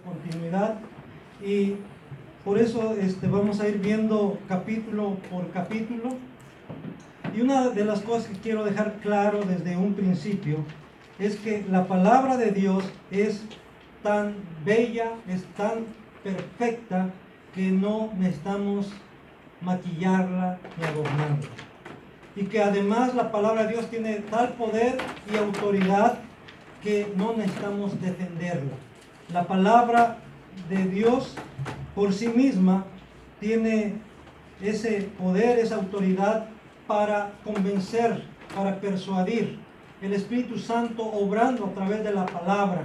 continuidad, y por eso vamos a ir viendo capítulo por capítulo. Y una de las cosas que quiero dejar claro desde un principio es que la palabra de Dios es tan bella, es tan perfecta, que no necesitamos maquillarla ni adornarla. Y que además la palabra de Dios tiene tal poder y autoridad que no necesitamos defenderla. La palabra de Dios por sí misma tiene ese poder, esa autoridad para convencer, para persuadir. El Espíritu Santo obrando a través de la palabra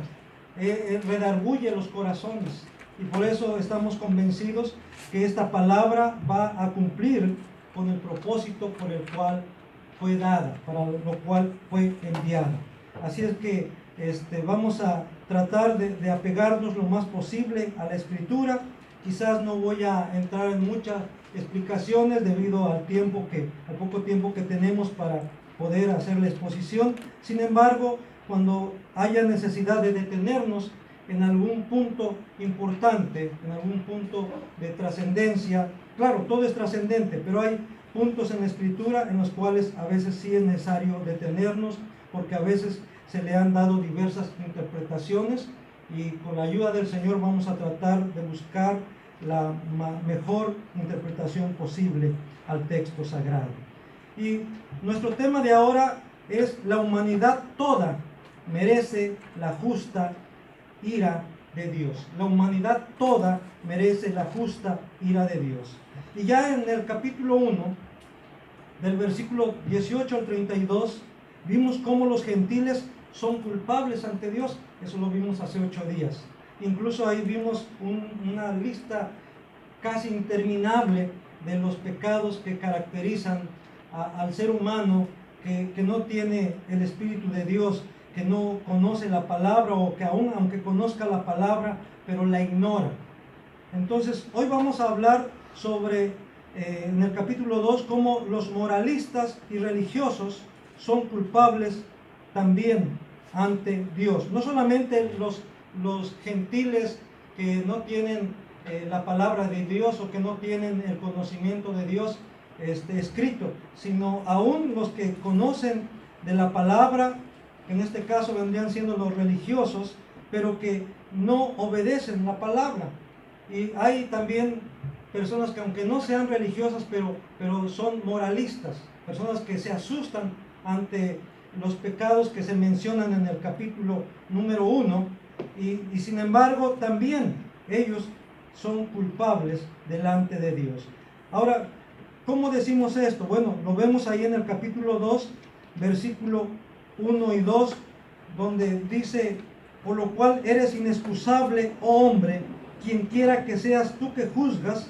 redarguye los corazones, y por eso estamos convencidos que esta palabra va a cumplir con el propósito por el cual fue dada, para lo cual fue enviada. Así es que vamos a tratar de apegarnos lo más posible a la Escritura. Quizás no voy a entrar en muchas explicaciones debido al poco tiempo que tenemos para poder hacer la exposición. Sin embargo, cuando haya necesidad de detenernos en algún punto importante, en algún punto de trascendencia, claro, todo es trascendente, pero hay puntos en la Escritura en los cuales a veces sí es necesario detenernos, porque a veces se le han dado diversas interpretaciones, y con la ayuda del Señor vamos a tratar de buscar la mejor interpretación posible al texto sagrado. Y nuestro tema de ahora es: la humanidad toda merece la justa ira de Dios. La humanidad toda merece la justa ira de Dios. Y ya en el capítulo 1, del versículo 18 al 32, vimos cómo los gentiles son culpables ante Dios. Eso lo vimos hace 8 días. Incluso ahí vimos una lista casi interminable de los pecados que caracterizan al ser humano que no tiene el Espíritu de Dios, que no conoce la palabra, o que aunque conozca la palabra, pero la ignora. Entonces, hoy vamos a hablar sobre, en el capítulo 2, cómo los moralistas y religiosos son culpables también ante Dios. No solamente los gentiles que no tienen la palabra de Dios, o que no tienen el conocimiento de Dios escrito, sino aún los que conocen de la palabra, que en este caso vendrían siendo los religiosos, pero que no obedecen la palabra. Y hay también personas que, aunque no sean religiosas, pero son moralistas, personas que se asustan ante los pecados que se mencionan en el capítulo número 1, y sin embargo también ellos son culpables delante de Dios. Ahora, ¿cómo decimos esto? Bueno, lo vemos ahí en el capítulo 2, versículo 1 y 2, donde dice: por lo cual eres inexcusable, oh hombre, quien quiera que seas tú que juzgas,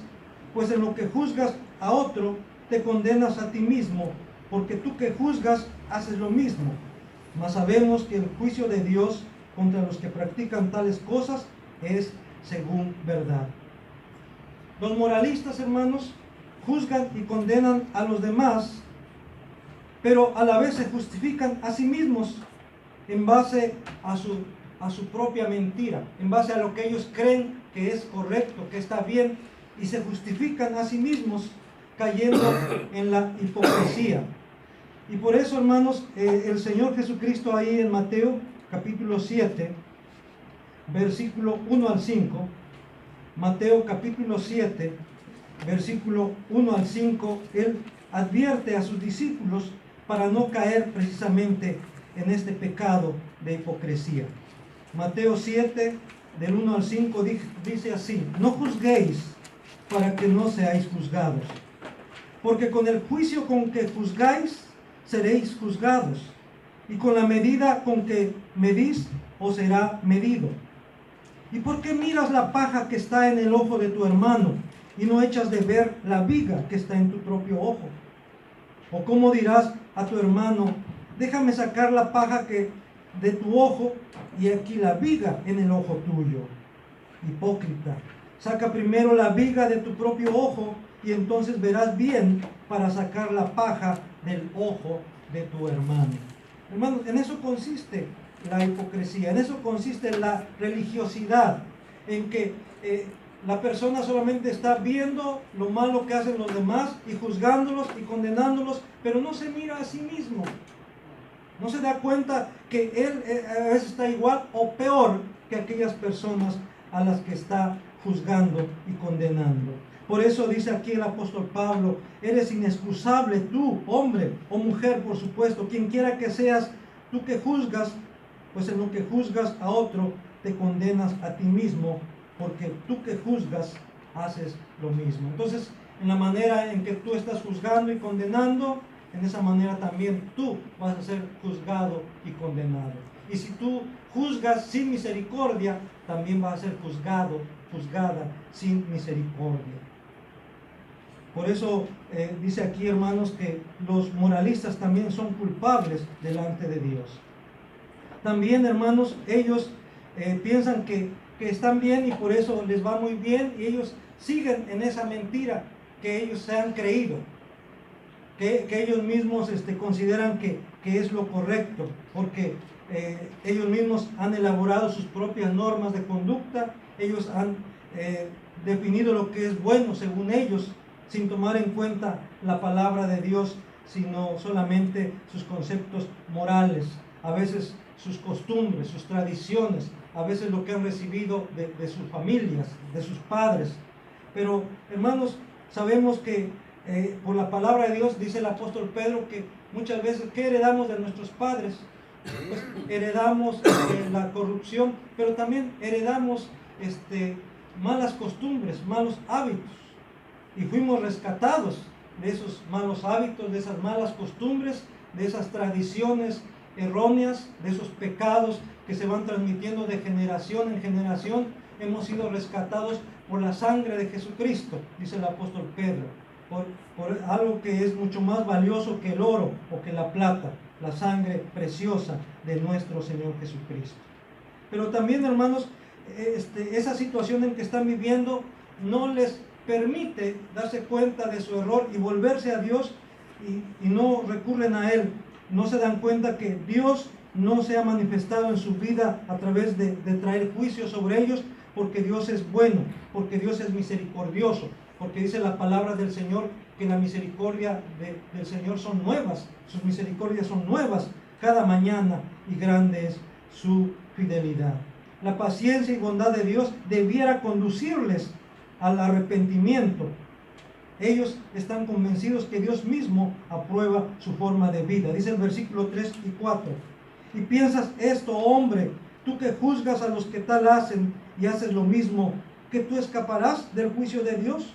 pues en lo que juzgas a otro, te condenas a ti mismo, porque tú que juzgas haces lo mismo. Mas sabemos que el juicio de Dios contra los que practican tales cosas es según verdad. Los moralistas, hermanos, juzgan y condenan a los demás, pero a la vez se justifican a sí mismos en base a su propia mentira, en base a lo que ellos creen que es correcto, que está bien, y se justifican a sí mismos, cayendo en la hipocresía. Y por eso, hermanos, el Señor Jesucristo ahí en Mateo capítulo 7, versículo 1 al 5, Mateo capítulo 7, versículo 1 al 5, Él advierte a sus discípulos para no caer precisamente en este pecado de hipocresía. Mateo 7, del 1 al 5, dice así: no juzguéis para que no seáis juzgados, porque con el juicio con que juzgáis, seréis juzgados, y con la medida con que medís, os será medido. ¿Y por qué miras la paja que está en el ojo de tu hermano, y no echas de ver la viga que está en tu propio ojo? ¿O cómo dirás a tu hermano: déjame sacar la paja de tu ojo, y aquí la viga en el ojo tuyo? Hipócrita, saca primero la viga de tu propio ojo, y entonces verás bien para sacar la paja del ojo de tu hermano. Hermanos, en eso consiste la hipocresía, en eso consiste la religiosidad, en que la persona solamente está viendo lo malo que hacen los demás y juzgándolos y condenándolos, pero no se mira a sí mismo. No se da cuenta que él a veces está igual o peor que aquellas personas a las que está juzgando y condenando. Por eso dice aquí el apóstol Pablo: eres inexcusable tú, hombre o mujer, por supuesto, quien quiera que seas, tú que juzgas, pues en lo que juzgas a otro, te condenas a ti mismo, porque tú que juzgas, haces lo mismo. Entonces, en la manera en que tú estás juzgando y condenando, en esa manera también tú vas a ser juzgado y condenado. Y si tú juzgas sin misericordia, también vas a ser juzgado, juzgada sin misericordia. Por eso dice aquí, hermanos, que los moralistas también son culpables delante de Dios. También, hermanos, ellos piensan que están bien y por eso les va muy bien, y ellos siguen en esa mentira que ellos se han creído, que ellos mismos consideran que es lo correcto, porque ellos mismos han elaborado sus propias normas de conducta, ellos han definido lo que es bueno según ellos, sin tomar en cuenta la palabra de Dios, sino solamente sus conceptos morales, a veces sus costumbres, sus tradiciones, a veces lo que han recibido de sus familias, de sus padres. Pero, hermanos, sabemos que por la palabra de Dios, dice el apóstol Pedro, que muchas veces, ¿qué heredamos de nuestros padres? Pues heredamos la corrupción, pero también heredamos malas costumbres, malos hábitos, y fuimos rescatados de esos malos hábitos, de esas malas costumbres, de esas tradiciones erróneas, de esos pecados que se van transmitiendo de generación en generación. Hemos sido rescatados por la sangre de Jesucristo, dice el apóstol Pedro, por algo que es mucho más valioso que el oro o que la plata, la sangre preciosa de nuestro Señor Jesucristo. Pero también, hermanos, esa situación en que están viviendo no les permite darse cuenta de su error y volverse a Dios, y no recurren a Él. No se dan cuenta que Dios no se ha manifestado en su vida a través de traer juicio sobre ellos, porque Dios es bueno, porque Dios es misericordioso, porque dice la palabra del Señor que la misericordia del Señor son nuevas, sus misericordias son nuevas cada mañana, y grande es su fidelidad. La paciencia y bondad de Dios debiera conducirles al arrepentimiento. Ellos están convencidos que Dios mismo aprueba su forma de vida. Dice el versículo 3 y 4. Y piensas esto, hombre, tú que juzgas a los que tal hacen y haces lo mismo, ¿que tú escaparás del juicio de Dios?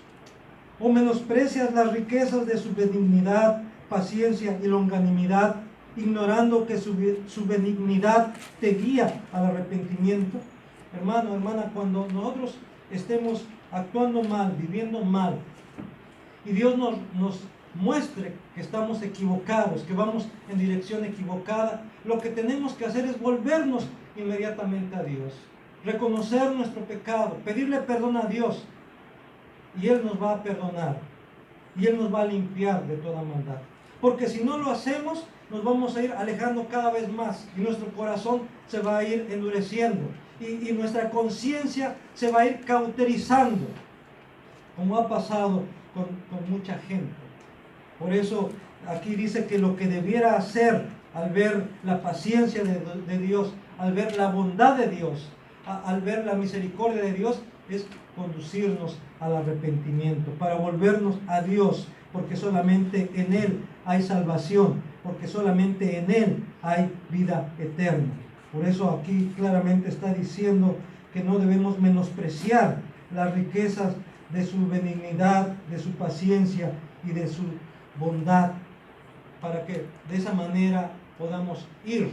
¿O menosprecias las riquezas de su benignidad, paciencia y longanimidad, ignorando que su benignidad te guía al arrepentimiento? Hermano, hermana, cuando nosotros estemos actuando mal, viviendo mal, y Dios nos muestre que estamos equivocados, que vamos en dirección equivocada, lo que tenemos que hacer es volvernos inmediatamente a Dios, reconocer nuestro pecado, pedirle perdón a Dios, y Él nos va a perdonar, y Él nos va a limpiar de toda maldad. Porque si no lo hacemos, nos vamos a ir alejando cada vez más, y nuestro corazón se va a ir endureciendo, y nuestra conciencia se va a ir cauterizando, como ha pasado con mucha gente. Por eso aquí dice que lo que debiera hacer al ver la paciencia de Dios, al ver la bondad de Dios, al ver la misericordia de Dios, es conducirnos al arrepentimiento, para volvernos a Dios, porque solamente en Él hay salvación, porque solamente en Él hay vida eterna. Por eso aquí claramente está diciendo que no debemos menospreciar las riquezas de su benignidad, de su paciencia y de su bondad, para que de esa manera podamos ir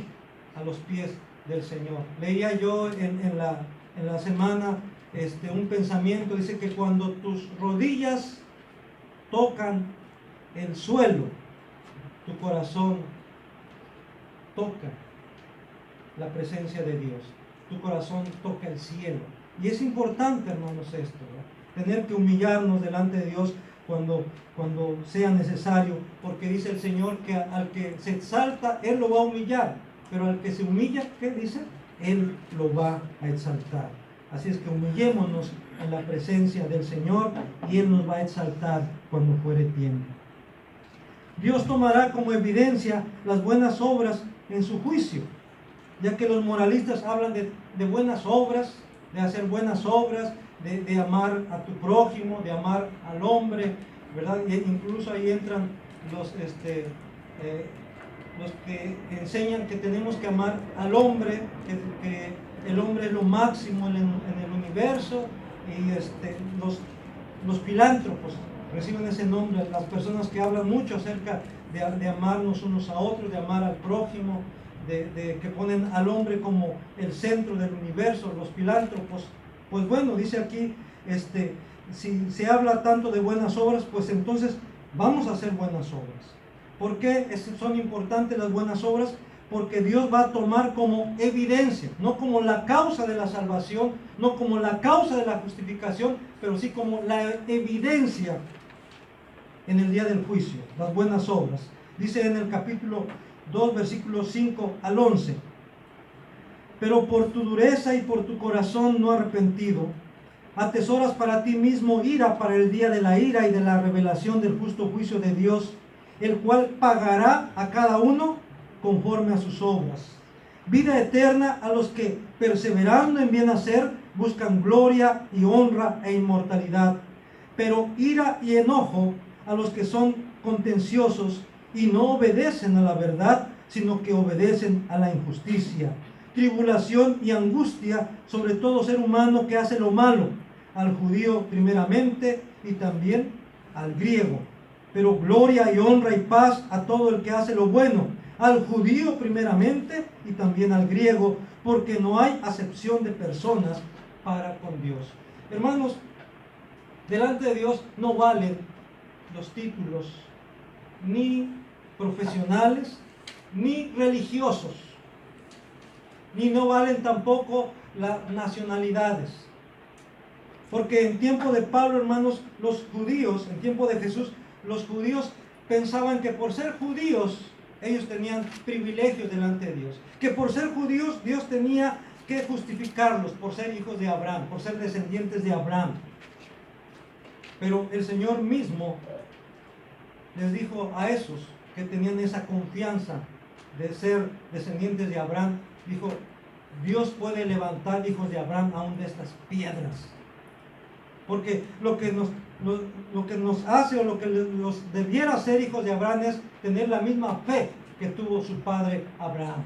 a los pies del Señor. Leía yo en la semana un pensamiento, dice que cuando tus rodillas tocan el suelo, tu corazón toca la presencia de Dios, tu corazón toca el cielo. Y es importante, hermanos, esto, ¿no? Tener que humillarnos delante de Dios cuando sea necesario, porque dice el Señor que al que se exalta, Él lo va a humillar, pero al que se humilla, ¿qué dice? Él lo va a exaltar. Así es que humillémonos en la presencia del Señor y Él nos va a exaltar cuando fuere tiempo. Dios tomará como evidencia las buenas obras en su juicio, ya que los moralistas hablan de buenas obras, de hacer buenas obras, de amar a tu prójimo, de amar al hombre, ¿verdad? E incluso ahí entran los que enseñan que tenemos que amar al hombre, que el hombre es lo máximo en el universo, y los filántropos reciben ese nombre, las personas que hablan mucho acerca de amarnos unos a otros, de amar al prójimo, que ponen al hombre como el centro del universo, los filántropos. Pues bueno, dice aquí, si se habla tanto de buenas obras, pues entonces vamos a hacer buenas obras. ¿Por qué son importantes las buenas obras? Porque Dios va a tomar como evidencia, no como la causa de la salvación, no como la causa de la justificación, pero sí como la evidencia en el día del juicio, las buenas obras. Dice en el capítulo 2, versículos 5 al 11: pero por tu dureza y por tu corazón no arrepentido, atesoras para ti mismo ira para el día de la ira y de la revelación del justo juicio de Dios, el cual pagará a cada uno conforme a sus obras. Vida eterna a los que, perseverando en bien hacer, buscan gloria y honra e inmortalidad. Pero ira y enojo a los que son contenciosos y no obedecen a la verdad, sino que obedecen a la injusticia. Tribulación y angustia sobre todo ser humano que hace lo malo, al judío primeramente y también al griego. Pero gloria y honra y paz a todo el que hace lo bueno, al judío primeramente y también al griego, porque no hay acepción de personas para con Dios. Hermanos, delante de Dios no valen los títulos ni profesionales ni religiosos, ni no valen tampoco las nacionalidades. Porque en tiempo de Pablo, hermanos, los judíos, en tiempo de Jesús, los judíos pensaban que por ser judíos ellos tenían privilegios delante de Dios, que por ser judíos Dios tenía que justificarlos por ser hijos de Abraham, por ser descendientes de Abraham. Pero el Señor mismo les dijo a esos que tenían esa confianza de ser descendientes de Abraham, dijo: Dios puede levantar hijos de Abraham aún de estas piedras. Porque lo que nos hace, o lo que nos debiera hacer hijos de Abraham, es tener la misma fe que tuvo su padre Abraham.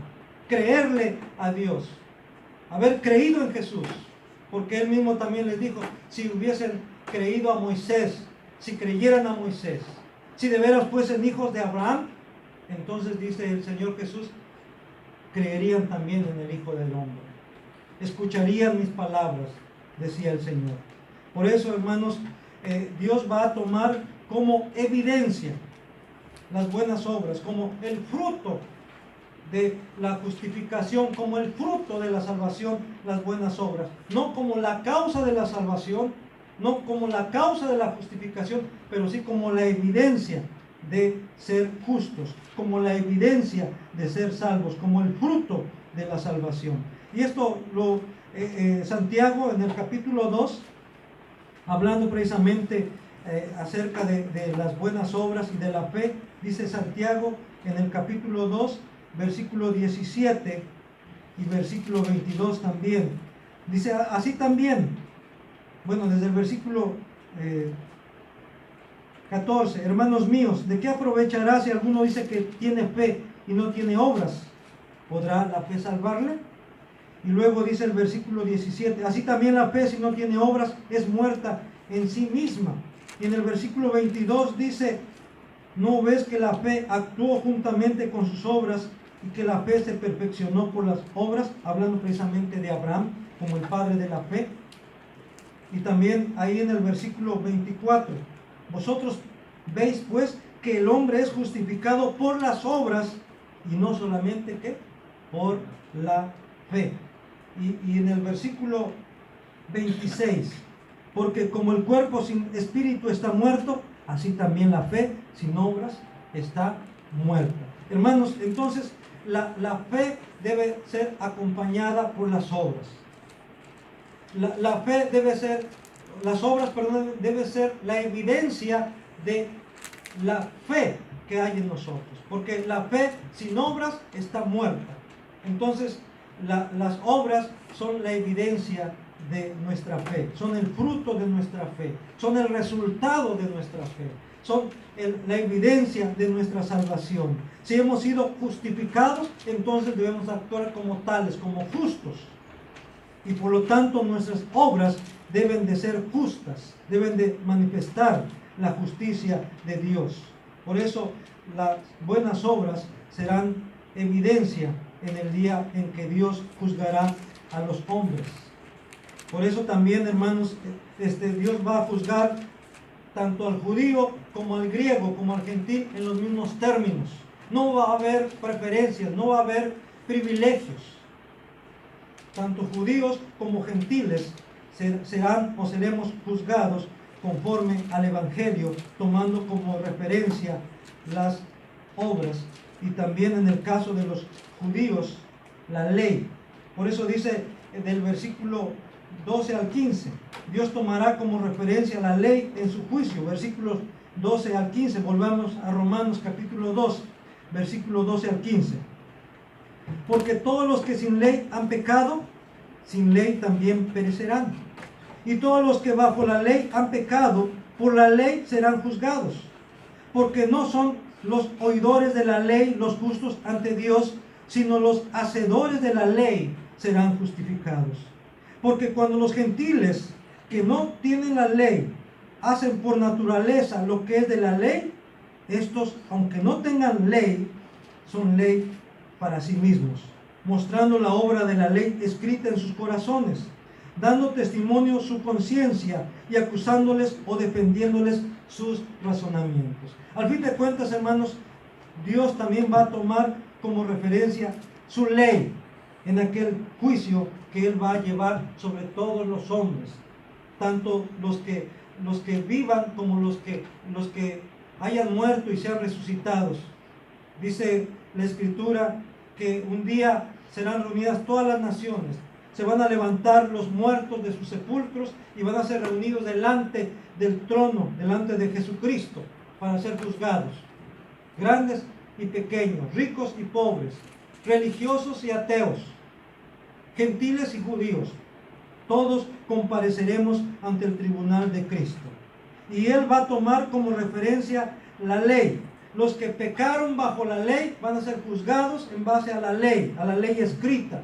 Creerle a Dios, haber creído en Jesús. Porque él mismo también les dijo: si hubiesen creído a Moisés, si creyeran a Moisés, si de veras fuesen hijos de Abraham, entonces dice el Señor Jesús, creerían también en el Hijo del Hombre. Escucharían mis palabras, decía el Señor. Por eso, hermanos, Dios va a tomar como evidencia las buenas obras, como el fruto de la justificación, como el fruto de la salvación, las buenas obras. No como la causa de la salvación, no como la causa de la justificación, pero sí como la evidencia de ser justos, como la evidencia de ser salvos, como el fruto de la salvación. Y esto lo Santiago en el capítulo 2, hablando precisamente acerca de las buenas obras y de la fe, dice Santiago en el capítulo 2, versículo 17 y versículo 22 también. Dice así también, bueno, desde el versículo 14: hermanos míos, ¿de qué aprovechará si alguno dice que tiene fe y no tiene obras? ¿Podrá la fe salvarle? Y luego dice el versículo 17: así también la fe, si no tiene obras, es muerta en sí misma. Y en el versículo 22 dice: ¿no ves que la fe actuó juntamente con sus obras y que la fe se perfeccionó por las obras? Hablando precisamente de Abraham como el padre de la fe. Y también ahí en el versículo 24: vosotros veis pues que el hombre es justificado por las obras y no solamente ¿qué? Por la fe. Y en el versículo 26: porque como el cuerpo sin espíritu está muerto, así también la fe sin obras está muerta. Hermanos, entonces la fe debe ser acompañada por las obras. La fe debe ser, las obras, perdón, debe ser la evidencia de la fe que hay en nosotros. Porque la fe sin obras está muerta. Entonces, las obras son la evidencia de nuestra fe, son el fruto de nuestra fe, son el resultado de nuestra fe, son la evidencia de nuestra salvación. Si hemos sido justificados, entonces debemos actuar como tales, como justos. Y por lo tanto nuestras obras deben de ser justas, deben de manifestar la justicia de Dios. Por eso las buenas obras serán evidencia en el día en que Dios juzgará a los hombres. Por eso también, hermanos, Dios va a juzgar tanto al judío como al griego, como al gentil, en los mismos términos. No va a haber preferencias, no va a haber privilegios. Tanto judíos como gentiles serán o seremos juzgados conforme al Evangelio, tomando como referencia las obras. Y también en el caso de los judíos, la ley. Por eso dice del versículo 12 al 15, Dios tomará como referencia la ley en su juicio. Versículos 12 al 15, volvamos a Romanos capítulo 2, versículo 12 al 15. Porque todos los que sin ley han pecado, sin ley también perecerán. Y todos los que bajo la ley han pecado, por la ley serán juzgados. Porque no son los oidores de la ley los justos ante Dios, sino los hacedores de la ley serán justificados. Porque cuando los gentiles que no tienen la ley hacen por naturaleza lo que es de la ley, estos, aunque no tengan ley, son ley para sí mismos, mostrando la obra de la ley escrita en sus corazones, dando testimonio su conciencia y acusándoles o defendiéndoles sus razonamientos. Al fin de cuentas, hermanos, Dios también va a tomar como referencia su ley en aquel juicio que Él va a llevar sobre todos los hombres, tanto los que vivan como los que hayan muerto y sean resucitados. Dice la Escritura que un día serán reunidas todas las naciones, se van a levantar los muertos de sus sepulcros y van a ser reunidos delante del trono, delante de Jesucristo, para ser juzgados, grandes y pequeños, ricos y pobres, religiosos y ateos, gentiles y judíos. Todos compareceremos ante el tribunal de Cristo. Y Él va a tomar como referencia la ley. Los que pecaron bajo la ley van a ser juzgados en base a la ley escrita,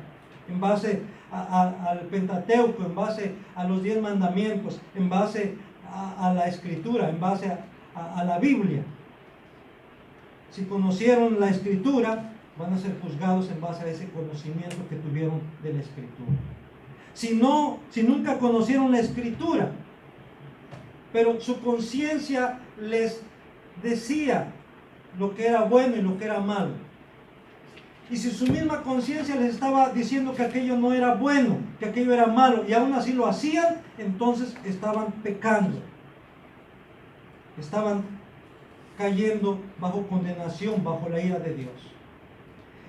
en base al Pentateuco, en base a los 10 mandamientos, en base a la Escritura, en base a la Biblia. Si conocieron la Escritura, van a ser juzgados en base a ese conocimiento que tuvieron de la Escritura. Si nunca conocieron la Escritura, pero su conciencia les decía lo que era bueno y lo que era malo, y si su misma conciencia les estaba diciendo que aquello no era bueno, que aquello era malo, y aún así lo hacían, entonces estaban pecando, estaban cayendo bajo condenación, bajo la ira de Dios.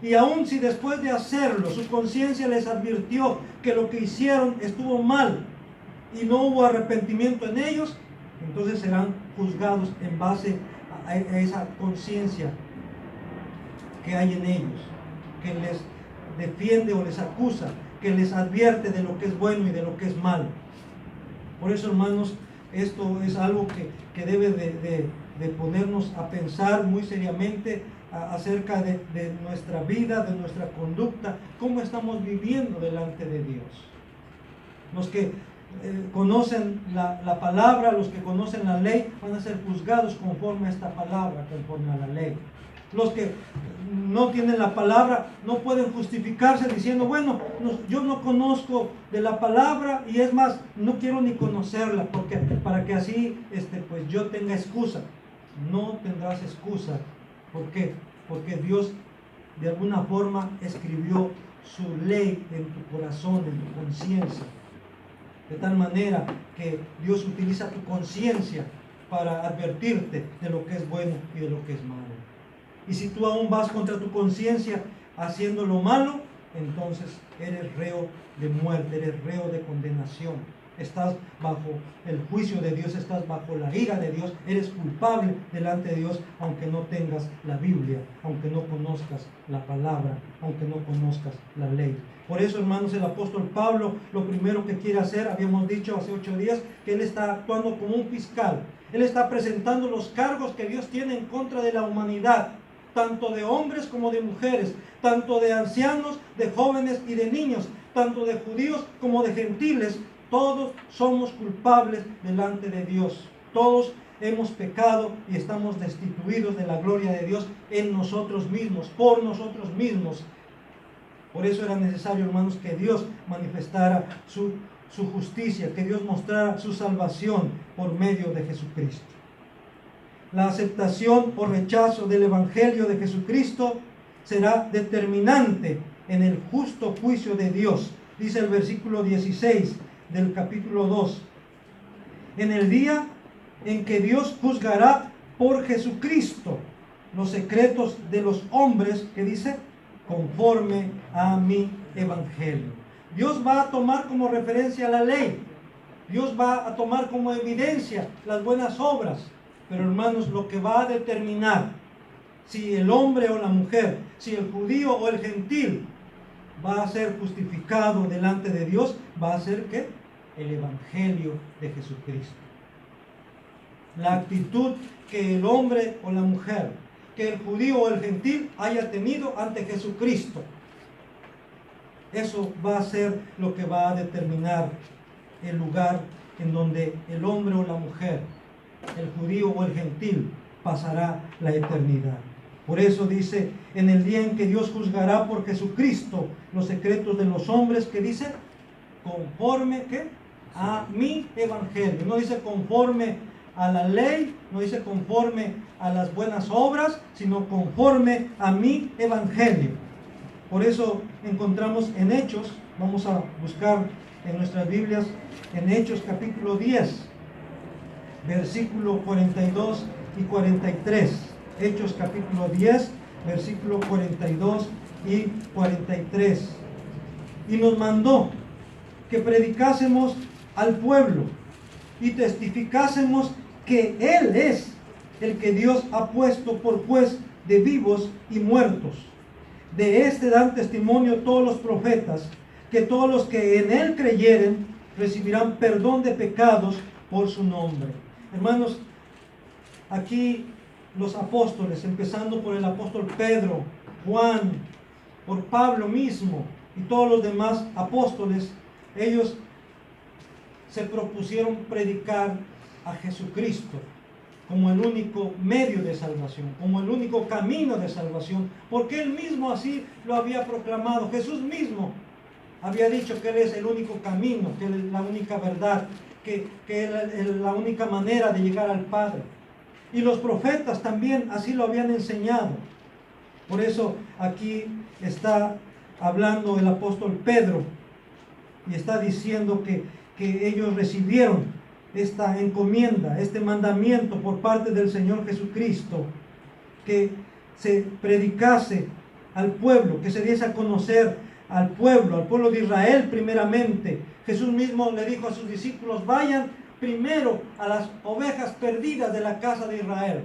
Y aun si después de hacerlo su conciencia les advirtió que lo que hicieron estuvo mal y no hubo arrepentimiento en ellos, entonces serán juzgados en base a esa conciencia que hay en ellos, que les defiende o les acusa, que les advierte de lo que es bueno y de lo que es malo. Por eso, hermanos, esto es algo que debe de ponernos a pensar muy seriamente acerca de nuestra vida, de nuestra conducta, cómo estamos viviendo delante de Dios. Los que conocen la palabra, los que conocen la ley, van a ser juzgados conforme a esta palabra, conforme a la ley. Los que no tienen la palabra no pueden justificarse diciendo, bueno, yo no conozco de la palabra y es más, no quiero ni conocerla porque, para que así pues yo tenga excusa. No tendrás excusa. ¿Por qué? Porque Dios de alguna forma escribió su ley en tu corazón, en tu conciencia. De tal manera que Dios utiliza tu conciencia para advertirte de lo que es bueno y de lo que es malo. Y si tú aún vas contra tu conciencia haciendo lo malo, entonces eres reo de muerte, eres reo de condenación. Estás bajo el juicio de Dios, estás bajo la ira de Dios, eres culpable delante de Dios, aunque no tengas la Biblia, aunque no conozcas la palabra, aunque no conozcas la ley. Por eso, hermanos, el apóstol Pablo lo primero que quiere hacer, habíamos dicho hace 8 días, que él está actuando como un fiscal. Él está presentando los cargos que Dios tiene en contra de la humanidad, tanto de hombres como de mujeres, tanto de ancianos, de jóvenes y de niños, tanto de judíos como de gentiles. Todos somos culpables delante de Dios. Todos hemos pecado y estamos destituidos de la gloria de Dios en nosotros mismos, por nosotros mismos. Por eso era necesario, hermanos, que Dios manifestara su justicia, que Dios mostrara su salvación por medio de Jesucristo. La aceptación o rechazo del Evangelio de Jesucristo será determinante en el justo juicio de Dios. Dice el versículo 16 del capítulo 2. En el día en que Dios juzgará por Jesucristo los secretos de los hombres, que dice, conforme a mi Evangelio. Dios va a tomar como referencia la ley. Dios va a tomar como evidencia las buenas obras. Pero, hermanos, lo que va a determinar si el hombre o la mujer, si el judío o el gentil va a ser justificado delante de Dios, va a ser ¿qué? El Evangelio de Jesucristo. La actitud que el hombre o la mujer, que el judío o el gentil haya tenido ante Jesucristo. Eso va a ser lo que va a determinar el lugar en donde el hombre o la mujer, el judío o el gentil, pasará la eternidad. Por eso dice, en el día en que Dios juzgará por Jesucristo los secretos de los hombres, que dice, conforme ¿qué? A mi Evangelio. No dice conforme a la ley, no dice conforme a las buenas obras, sino conforme a mi Evangelio. Por eso encontramos en Hechos, vamos a buscar en nuestras Biblias, en Hechos capítulo 10, versículo 42 y 43. Hechos capítulo 10, versículo 42 y 43. Y nos mandó que predicásemos al pueblo y testificásemos que Él es el que Dios ha puesto por juez de vivos y muertos. De este dan testimonio todos los profetas, que todos los que en Él creyeren recibirán perdón de pecados por su nombre. Hermanos, aquí los apóstoles, empezando por el apóstol Pedro, Juan, por Pablo mismo y todos los demás apóstoles, ellos se propusieron predicar a Jesucristo como el único medio de salvación, como el único camino de salvación, porque Él mismo así lo había proclamado. Jesús mismo había dicho que Él es el único camino, que Él es la única verdad, que Él es la única manera de llegar al Padre. Y los profetas también así lo habían enseñado. Por eso aquí está hablando el apóstol Pedro y está diciendo que ellos recibieron esta encomienda, este mandamiento por parte del Señor Jesucristo, que se predicase al pueblo, que se diese a conocer al pueblo de Israel primeramente. Jesús mismo le dijo a sus discípulos, vayan primero a las ovejas perdidas de la casa de Israel.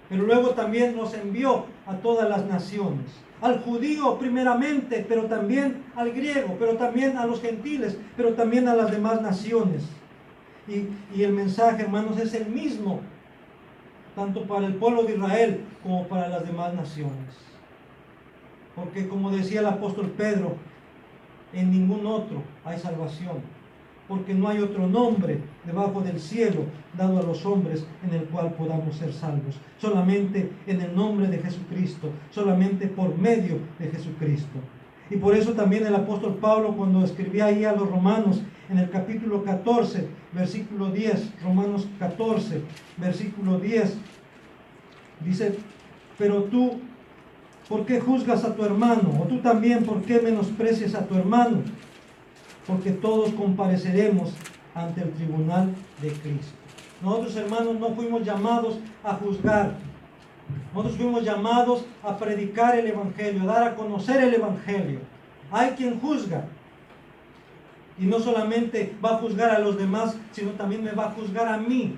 Pero luego también nos envió a todas las naciones. Al judío primeramente, pero también al griego, pero también a los gentiles, pero también a las demás naciones. Y el mensaje, hermanos, es el mismo, tanto para el pueblo de Israel como para las demás naciones. Porque como decía el apóstol Pedro, en ningún otro hay salvación, porque no hay otro nombre debajo del cielo dado a los hombres en el cual podamos ser salvos. Solamente en el nombre de Jesucristo, solamente por medio de Jesucristo. Y por eso también el apóstol Pablo, cuando escribía ahí a los romanos, en el capítulo 14, versículo 10, Romanos 14, versículo 10, dice, pero tú, ¿por qué juzgas a tu hermano? O tú también, ¿por qué menosprecias a tu hermano? Porque todos compareceremos ante el tribunal de Cristo. Nosotros, hermanos, no fuimos llamados a juzgar Nosotros fuimos llamados a predicar el Evangelio, a dar a conocer el Evangelio. Hay quien juzga. Y no solamente va a juzgar a los demás, sino también me va a juzgar a mí.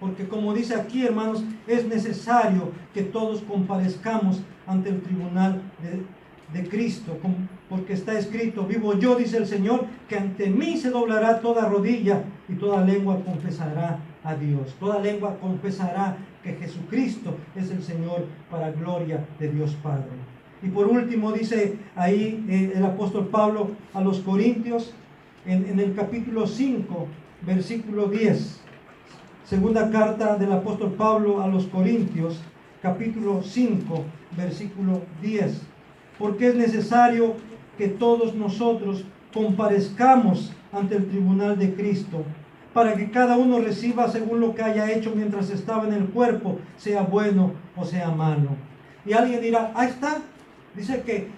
Porque como dice aquí, hermanos, es necesario que todos comparezcamos ante el tribunal de Cristo. Porque está escrito, vivo yo, dice el Señor, que ante mí se doblará toda rodilla y toda lengua confesará a Dios. Toda lengua confesará que Jesucristo es el Señor para gloria de Dios Padre. Y por último dice ahí el apóstol Pablo a los Corintios, en el capítulo 5, versículo 10. Segunda carta del apóstol Pablo a los Corintios, capítulo 5, versículo 10. Porque es necesario que todos nosotros comparezcamos ante el tribunal de Cristo, para que cada uno reciba según lo que haya hecho mientras estaba en el cuerpo, sea bueno o sea malo. Y alguien dirá, ahí está, dice que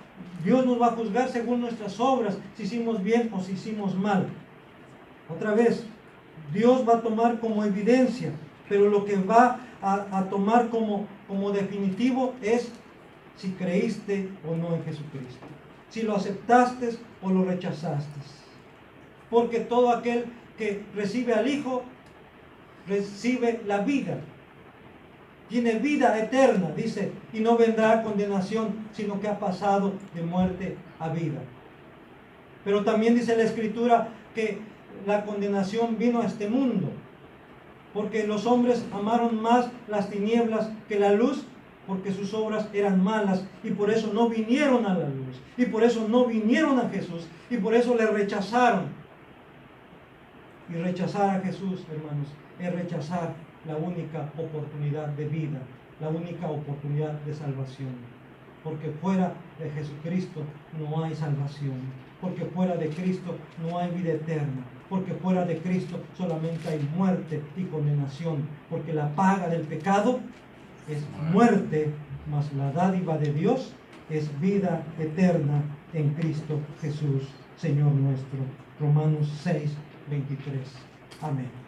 Dios nos va a juzgar según nuestras obras, si hicimos bien o si hicimos mal. Otra vez, Dios va a tomar como evidencia, pero lo que va a tomar como definitivo es si creíste o no en Jesucristo, si lo aceptaste o lo rechazaste. Porque todo aquel que recibe al Hijo, recibe la vida. Tiene vida eterna, dice, y no vendrá a condenación, sino que ha pasado de muerte a vida. Pero también dice la Escritura que la condenación vino a este mundo, porque los hombres amaron más las tinieblas que la luz, porque sus obras eran malas, y por eso no vinieron a la luz, y por eso no vinieron a Jesús, y por eso le rechazaron. Y rechazar a Jesús, hermanos, es rechazar la única oportunidad de vida, la única oportunidad de salvación. Porque fuera de Jesucristo no hay salvación. Porque fuera de Cristo no hay vida eterna. Porque fuera de Cristo solamente hay muerte y condenación. Porque la paga del pecado es muerte, mas la dádiva de Dios es vida eterna en Cristo Jesús, Señor nuestro. Romanos 6, 23. Amén.